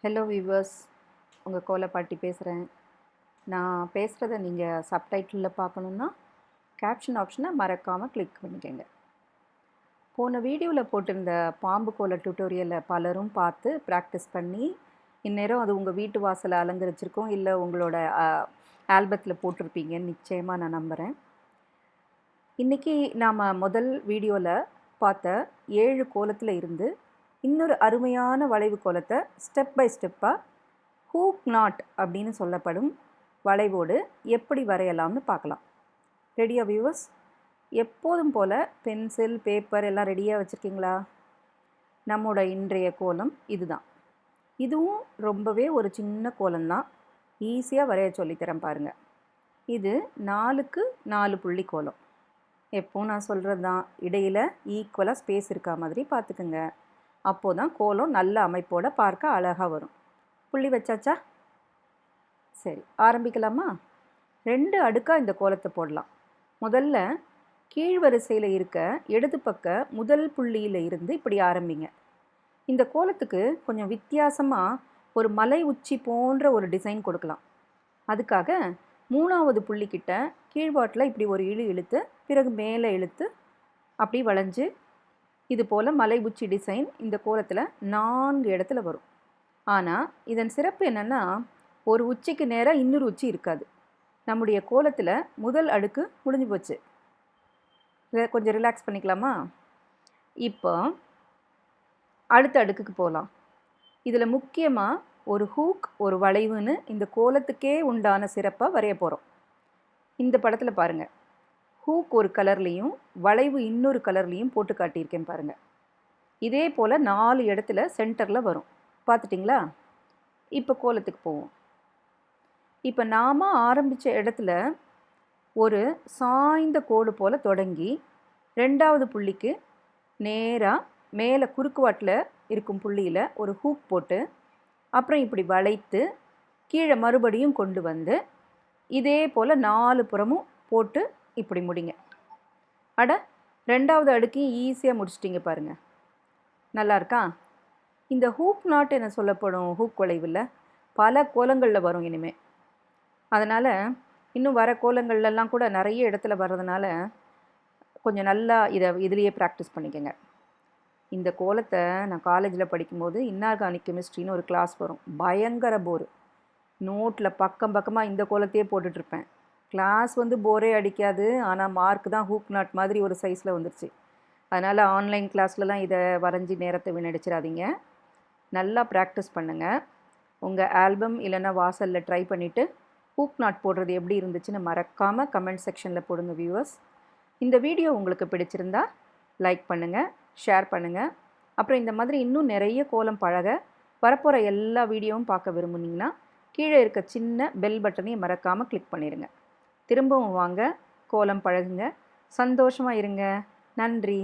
Hello viewers, உங்கள் கோலப்பாட்டி பேசுகிறேன். நான் பேசுகிறத நீங்கள் சப்டைட்டிலில் பார்க்கணுன்னா கேப்ஷன் ஆப்ஷனை மறக்காமல் கிளிக் பண்ணிக்கோங்க. போன வீடியோவில் போட்டிருந்த பாம்பு கோல டியூட்டோரியலை பலரும் பார்த்து ப்ராக்டிஸ் பண்ணி இந்நேரம் அது உங்கள் வீட்டு வாசலை அலங்கரிச்சிருக்கோம், இல்லை உங்களோட ஆல்பத்தில் போட்டிருப்பீங்கன்னு நிச்சயமாக நான் நம்புகிறேன். இன்றைக்கி நாம் முதல் வீடியோவில் பார்த்த 7 கோலத்தில் இருந்து இன்னொரு அருமையான வளைவு கோலத்தை ஸ்டெப் பை ஸ்டெப்பாக ஹூக் நாட் அப்படின்னு சொல்லப்படும் வளைவோடு எப்படி வரையலாம்னு பார்க்கலாம். ரெடியா வியூவர்ஸ்? எப்போதும் போல் பென்சில் பேப்பர் எல்லாம் ரெடியாக வச்சுருக்கீங்களா? நம்மளோட இன்றைய கோலம் இதுதான். இதுவும் ரொம்பவே ஒரு சின்ன கோலம்தான், ஈஸியாக வரைய சொல்லித்தரேன் பாருங்கள். இது 4க்கு 4 புள்ளி கோலம். எப்போது நான் சொல்கிறது தான், இடையில் ஈக்குவலாக ஸ்பேஸ் இருக்கா மாதிரி பார்த்துக்குங்க. அப்போது தான் கோலம் நல்ல அமைப்போடு பார்க்க அழகாக வரும். புள்ளி வச்சாச்சா? சரி, ஆரம்பிக்கலாமா? 2 அடுக்காக இந்த கோலத்தை போடலாம். முதல்ல கீழ் வரிசையில் இருக்க இடது பக்க முதல் புள்ளியில் இருந்து இப்படி ஆரம்பிங்க. இந்த கோலத்துக்கு கொஞ்சம் வித்தியாசமாக ஒரு மலை உச்சி போன்ற ஒரு டிசைன் கொடுக்கலாம். அதுக்காக 3வது புள்ளிக்கிட்ட கீழ்வாட்டில் இப்படி ஒரு இழுத்து பிறகு மேலே இழுத்து அப்படி வளைஞ்சு இது போல் மலை உச்சி டிசைன் இந்த கோலத்தில் 4 இடத்துல வரும். ஆனால் இதன் சிறப்பு என்னென்னா, ஒரு உச்சிக்கு நேராக இன்னொரு உச்சி இருக்காது. நம்முடைய கோலத்தில் முதல் அடுக்கு முடிஞ்சு போச்சு. கொஞ்சம் ரிலாக்ஸ் பண்ணிக்கலாமா? இப்போ அடுத்த அடுக்குக்கு போகலாம். இதில் முக்கியமாக ஒரு ஹூக் ஒரு வளைவுன்னு இந்த கோலத்துக்கே உண்டான சிறப்பாக வரைய போகிறோம். இந்த படத்தில் பாருங்கள், ஹூக் ஒரு கலர்லேயும் வளைவு இன்னொரு கலர்லேயும் போட்டு காட்டியிருக்கேன் பாருங்கள். இதே போல் 4 இடத்துல சென்டரில் வரும். பார்த்துட்டிங்களா? இப்போ கோலத்துக்கு போவோம். இப்போ நாம் ஆரம்பித்த இடத்துல ஒரு சாய்ந்த கோடு போல் தொடங்கி 2வது புள்ளிக்கு நேராக மேலே குறுக்குவாட்டில் இருக்கும் புள்ளியில் ஒரு ஹூக் போட்டு அப்புறம் இப்படி வளைத்து கீழே மறுபடியும் கொண்டு வந்து இதே போல் 4 புறமும் போட்டு இப்படி முடிங்க. 2வது அடுக்கையும் ஈஸியாக முடிச்சிட்டிங்க பாருங்கள். நல்லா இருக்கா? இந்த ஹூக் நாட் என சொல்லப்படும் ஹூக் வளைவில் பல கோலங்களில் வரும் இனிமேல். அதனால் இன்னும் வர கோலங்கள்லாம் கூட நிறைய இடத்துல வர்றதுனால கொஞ்சம் நல்லா இதுலேயே ப்ராக்டிஸ் பண்ணிக்கோங்க. இந்த கோலத்தை நான் காலேஜில் படிக்கும்போது இன்ஆர்கானிக் கெமிஸ்ட்ரின்னு ஒரு கிளாஸ் வரும். பயங்கர போர். நோட்டில் பக்கம் பக்கமாக இந்த கோலத்தையே போட்டுட்ருப்பேன். கிளாஸ் போரே அடிக்காது, ஆனால் மார்க் தான் ஹூக் நாட் மாதிரி ஒரு சைஸில் வந்துருச்சு. அதனால் ஆன்லைன் கிளாஸ்லலாம் இதை வரைஞ்சி நேரத்தை வீணடிச்சிடாதீங்க. நல்லா ப்ராக்டிஸ் பண்ணுங்கள். உங்கள் ஆல்பம் இல்லைன்னா வாசலில் ட்ரை பண்ணிவிட்டு ஹூக் நாட் போடுறது எப்படி இருந்துச்சுன்னு மறக்காமல் கமெண்ட் செக்ஷனில் போடுங்க வியூவர்ஸ். இந்த வீடியோ உங்களுக்கு பிடிச்சிருந்தா லைக் பண்ணுங்கள், ஷேர் பண்ணுங்கள். அப்புறம் இந்த மாதிரி இன்னும் நிறைய கோலம் பழக வரப்போகிற எல்லா வீடியோவும் பார்க்க விரும்புனீங்கன்னா கீழே இருக்க சின்ன பெல் பட்டனையும் மறக்காமல் கிளிக் பண்ணிடுங்க. திரும்பவும் வாங்க, கோலம் பழகுங்க, சந்தோஷமாக இருங்க. நன்றி.